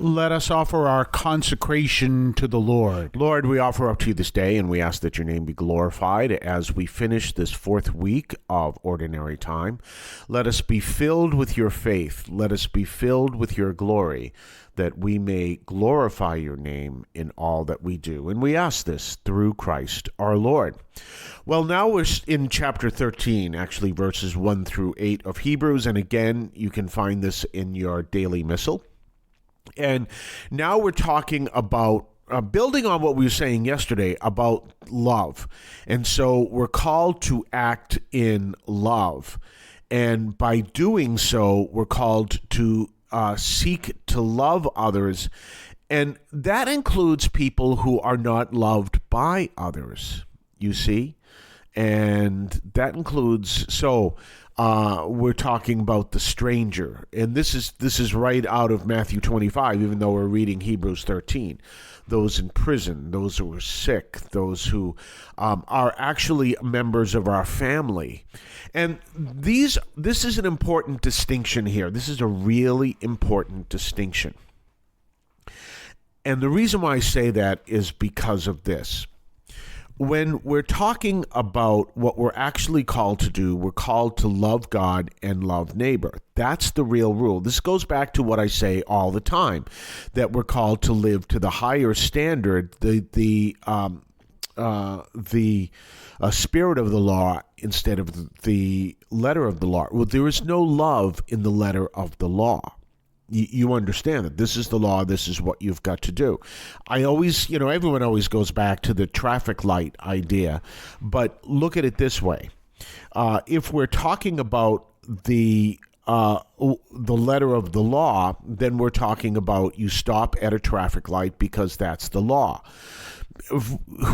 Let us offer our consecration to the Lord. Lord, we offer up to you this day, and we ask that your name be glorified as we finish this fourth week of ordinary time. Let us be filled with your faith. Let us be filled with your glory, that we may glorify your name in all that we do. And we ask this through Christ our Lord. Well, now we're in chapter 13, actually verses 1 through 8 of Hebrews. And again, you can find this in your daily missal. And now we're talking about building on what we were saying yesterday about love. And so we're called to act in love. And by doing so, we're called to seek to love others. And that includes people who are not loved by others, you see? And that includes, we're talking about the stranger. And this is right out of Matthew 25, even though we're reading Hebrews 13. Those in prison, those who are sick, those who are actually members of our family. And this is an important distinction here. This is a really important distinction. And the reason why I say that is because of this. When we're talking about what we're actually called to do, we're called to love God and love neighbor. That's the real rule. This goes back to what I say all the time, that we're called to live to the higher standard, the spirit of the law instead of the letter of the law. Well, there is no love in the letter of the law. You understand that this is the law, this is what you've got to do. I always, everyone always goes back to the traffic light idea, but look at it this way. If we're talking about the letter of the law, then we're talking about you stop at a traffic light because that's the law.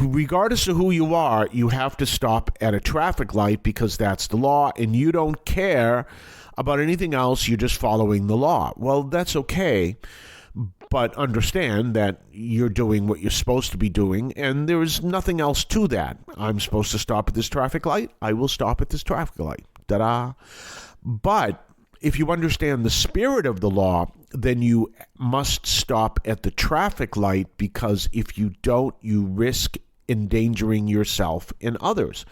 Regardless of who you are, you have to stop at a traffic light because that's the law, and you don't care about anything else. You're just following the law. Well, that's okay, but understand that you're doing what you're supposed to be doing, and there is nothing else to that. I'm supposed to stop at this traffic light. I will stop at this traffic light. Ta-da! But if you understand the spirit of the law, then you must stop at the traffic light, because if you don't, you risk endangering yourself and others.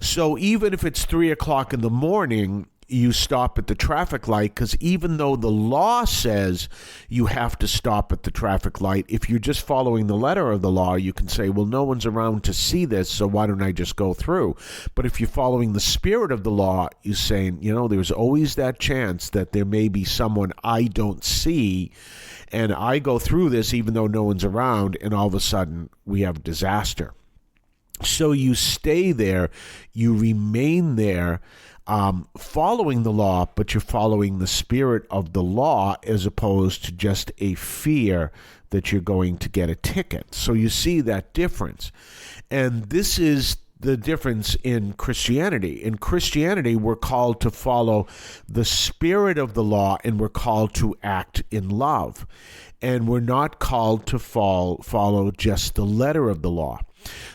So even if it's 3 o'clock in the morning, you stop at the traffic light, because even though the law says you have to stop at the traffic light, if you're just following the letter of the law, you can say, well, no one's around to see this, so why don't I just go through? But if you're following the spirit of the law, you're saying, there's always that chance that there may be someone I don't see, and I go through this even though no one's around, and all of a sudden we have disaster. So you stay there, you remain there, following the law, but you're following the spirit of the law as opposed to just a fear that you're going to get a ticket. So you see that difference. And this is the difference in Christianity. In Christianity, we're called to follow the spirit of the law, and we're called to act in love. And we're not called to follow just the letter of the law.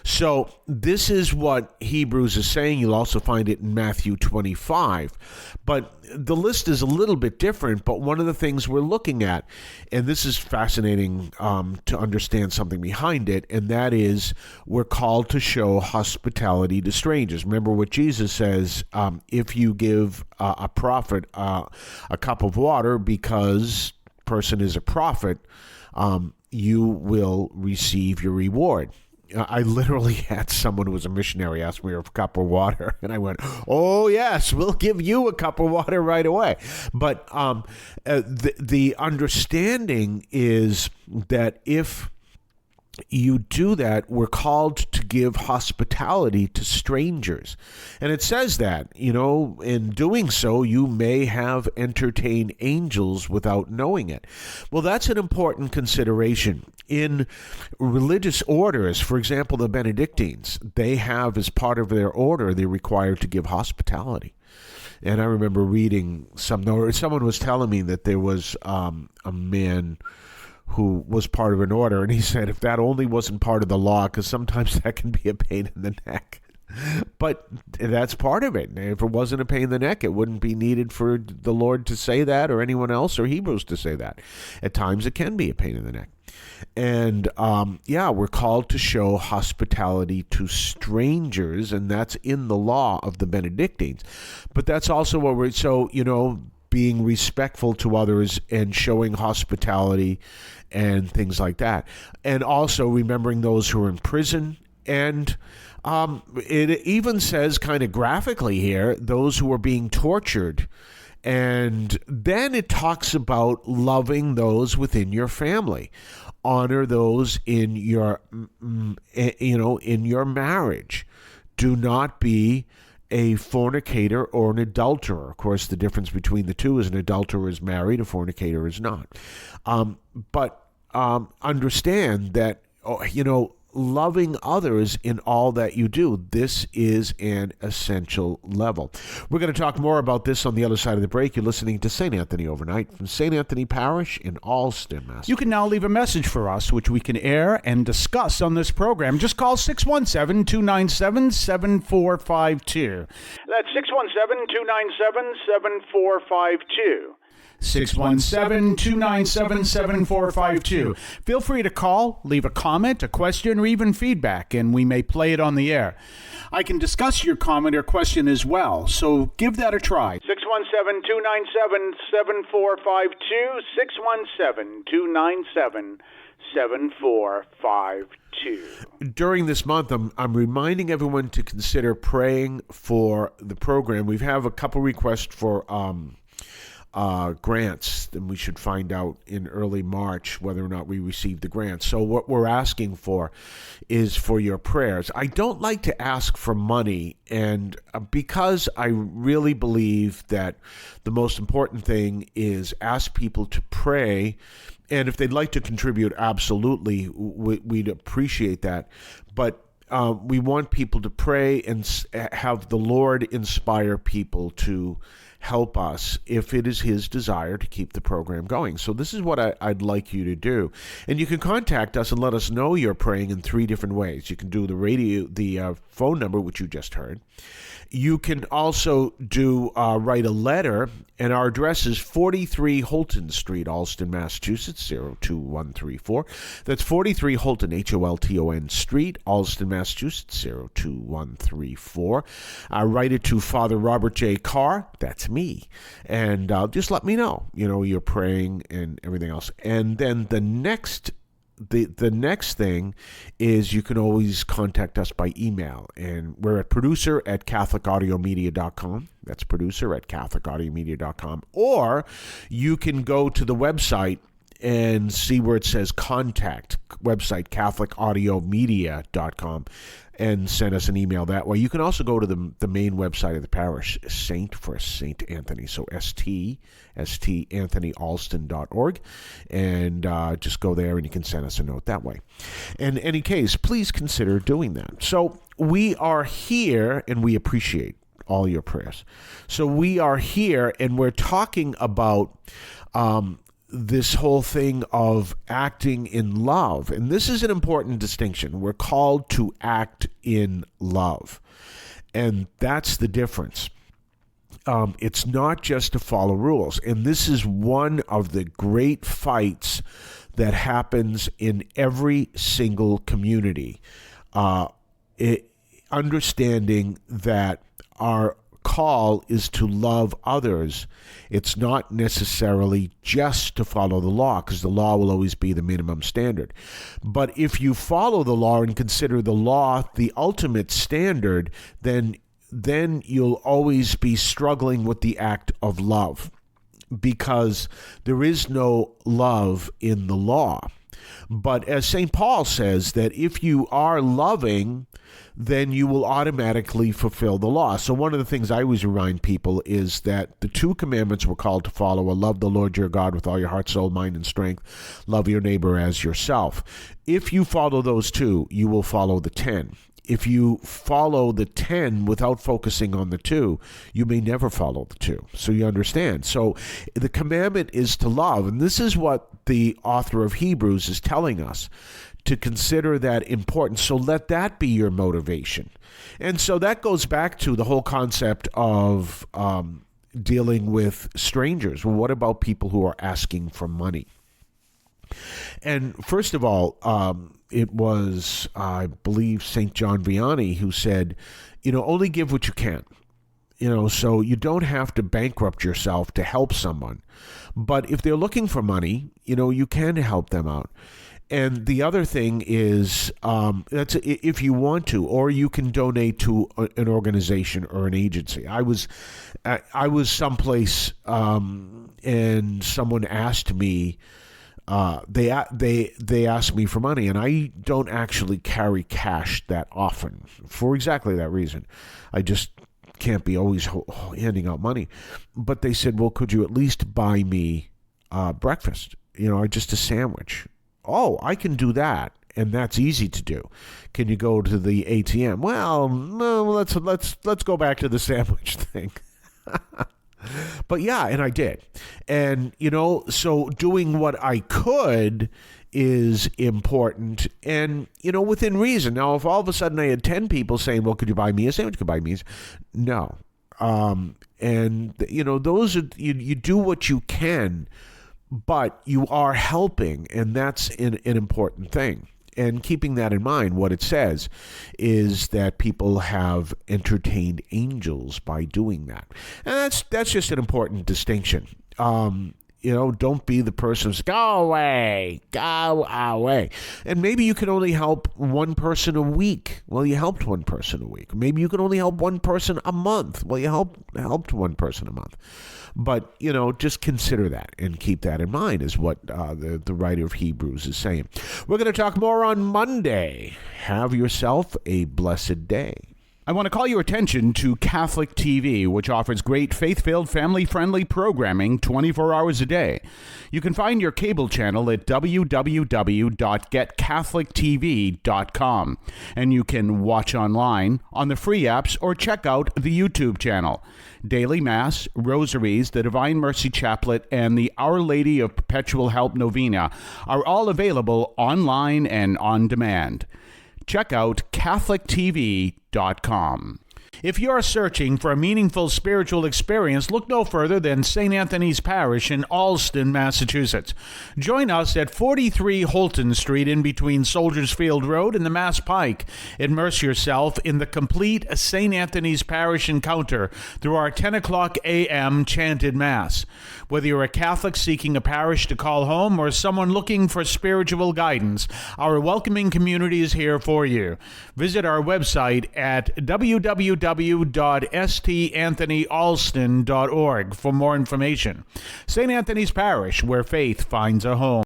So this is what Hebrews is saying. You'll also find it in Matthew 25. But the list is a little bit different, but one of the things we're looking at, and this is fascinating to understand something behind it, and that is we're called to show hospitality to strangers. Remember what Jesus says, if you give a prophet a cup of water because person is a prophet, you will receive your reward. I literally had someone who was a missionary ask me for a cup of water, and I went, oh, yes, we'll give you a cup of water right away. But the understanding is that if you do that, we're called to give hospitality to strangers. And it says that, in doing so, you may have entertained angels without knowing it. Well, that's an important consideration. In religious orders, for example, the Benedictines, they have as part of their order, they're required to give hospitality. And I remember reading someone was telling me that there was a man who was part of an order, and he said if that only wasn't part of the law, because sometimes that can be a pain in the neck. But that's part of it. If it wasn't a pain in the neck, it wouldn't be needed for the Lord to say that, or anyone else, or Hebrews to say that. At times it can be a pain in the neck. And we're called to show hospitality to strangers, and that's in the law of the Benedictines. But that's also what being respectful to others and showing hospitality and things like that. And also remembering those who are in prison. And it even says kind of graphically here, those who are being tortured. And then it talks about loving those within your family. Honor those in your, in your marriage. Do not be a fornicator or an adulterer. Of course, the difference between the two is an adulterer is married, a fornicator is not. But understand that, loving others in all that you do. This is an essential level. We're going to talk more about this on the other side of the break. You're listening to St. Anthony Overnight from St. Anthony Parish in Alston, Massachusetts. You can now leave a message for us, which we can air and discuss on this program. Just call 617-297-7452. That's 617-297-7452. 617-297-7452. Feel free to call, leave a comment, a question, or even feedback, and we may play it on the air. I can discuss your comment or question as well, so give that a try. 617-297-7452, 617-297-7452. During this month, I'm reminding everyone to consider praying for the program. We have a couple requests for grants, and we should find out in early March whether or not we receive the grants. So what we're asking for is for your prayers. I don't like to ask for money, and because I really believe that the most important thing is ask people to pray, and if they'd like to contribute, absolutely, we'd appreciate that. But we want people to pray and have the Lord inspire people to help us if it is his desire to keep the program going. So this is what I'd like you to do. And you can contact us and let us know you're praying in 3 different ways. You can do the phone number, which you just heard. You can also write a letter, and our address is 43 Holton Street, Alston, Massachusetts, 02134. That's 43 Holton, Holton Street, Alston, Massachusetts, 02134. Write it to Father Robert J. Carr, that's me, and just let me know, you're praying and everything else. And then the next thing is you can always contact us by email, and we're at producer@catholicAudiomedia.com. That's producer@catholicAudiomedia.com. Or you can go to the website and see where it says contact, website CatholicAudiomedia.com, and send us an email that way. You can also go to the main website of the parish, St. Anthony, so STAnthonyAlston.org, and just go there and you can send us a note that way. In any case, please consider doing that. So we are here, and we appreciate all your prayers. So we are here, and we're talking about this whole thing of acting in love. And this is an important distinction. We're called to act in love. And that's the difference. It's not just to follow rules. And this is one of the great fights that happens in every single community. Understanding that our call is to love others. It's not necessarily just to follow the law, because the law will always be the minimum standard. But if you follow the law and consider the law the ultimate standard, then you'll always be struggling with the act of love, because there is no love in the law. But as St. Paul says, that if you are loving, then you will automatically fulfill the law. So one of the things I always remind people is that the 2 commandments we're called to follow are love the Lord your God with all your heart, soul, mind, and strength. Love your neighbor as yourself. If you follow those 2, you will follow the 10. If you follow the 10 without focusing on the 2, you may never follow the 2. So you understand. So the commandment is to love. And this is what the author of Hebrews is telling us. to consider that important. So let that be your motivation. And so that goes back to the whole concept of dealing with strangers. Well, what about people who are asking for money? And first of all, it was, I believe, St. John Vianney who said, only give what you can. So you don't have to bankrupt yourself to help someone. But if they're looking for money, you can help them out. And the other thing is, that's if you want to, or you can donate to an organization or an agency. I was someplace, and someone asked me, they asked me for money, and I don't actually carry cash that often for exactly that reason. I just can't be always handing out money. But they said, well, could you at least buy me breakfast, or just a sandwich? Oh, I can do that, and that's easy to do. Can you go to the ATM? Well, no, let's go back to the sandwich thing. But yeah, and I did. And, so doing what I could is important and, within reason. Now, if all of a sudden I had 10 people saying, well, could you buy me a sandwich? Could you buy me no. And, those are, you do what you can, but you are helping, and that's an important thing. And keeping that in mind, what it says is that people have entertained angels by doing that. And that's just an important distinction. Don't be the person who's, go away. And maybe you can only help one person a week. Well, you helped one person a week. Maybe you can only help one person a month. Well, you helped one person a month. But, just consider that and keep that in mind is what the writer of Hebrews is saying. We're going to talk more on Monday. Have yourself a blessed day. I want to call your attention to Catholic TV, which offers great faith-filled, family-friendly programming 24 hours a day. You can find your cable channel at www.getcatholictv.com, and you can watch online on the free apps or check out the YouTube channel. Daily Mass, Rosaries, the Divine Mercy Chaplet, and the Our Lady of Perpetual Help Novena are all available online and on demand. Check out CatholicTV.com. If you're searching for a meaningful spiritual experience, look no further than St. Anthony's Parish in Allston, Massachusetts. Join us at 43 Holton Street in between Soldiers Field Road and the Mass Pike. Immerse yourself in the complete St. Anthony's Parish encounter through our 10 o'clock a.m. chanted Mass. Whether you're a Catholic seeking a parish to call home or someone looking for spiritual guidance, our welcoming community is here for you. Visit our website at www.stanthonyalston.org for more information. St. Anthony's Parish, where faith finds a home.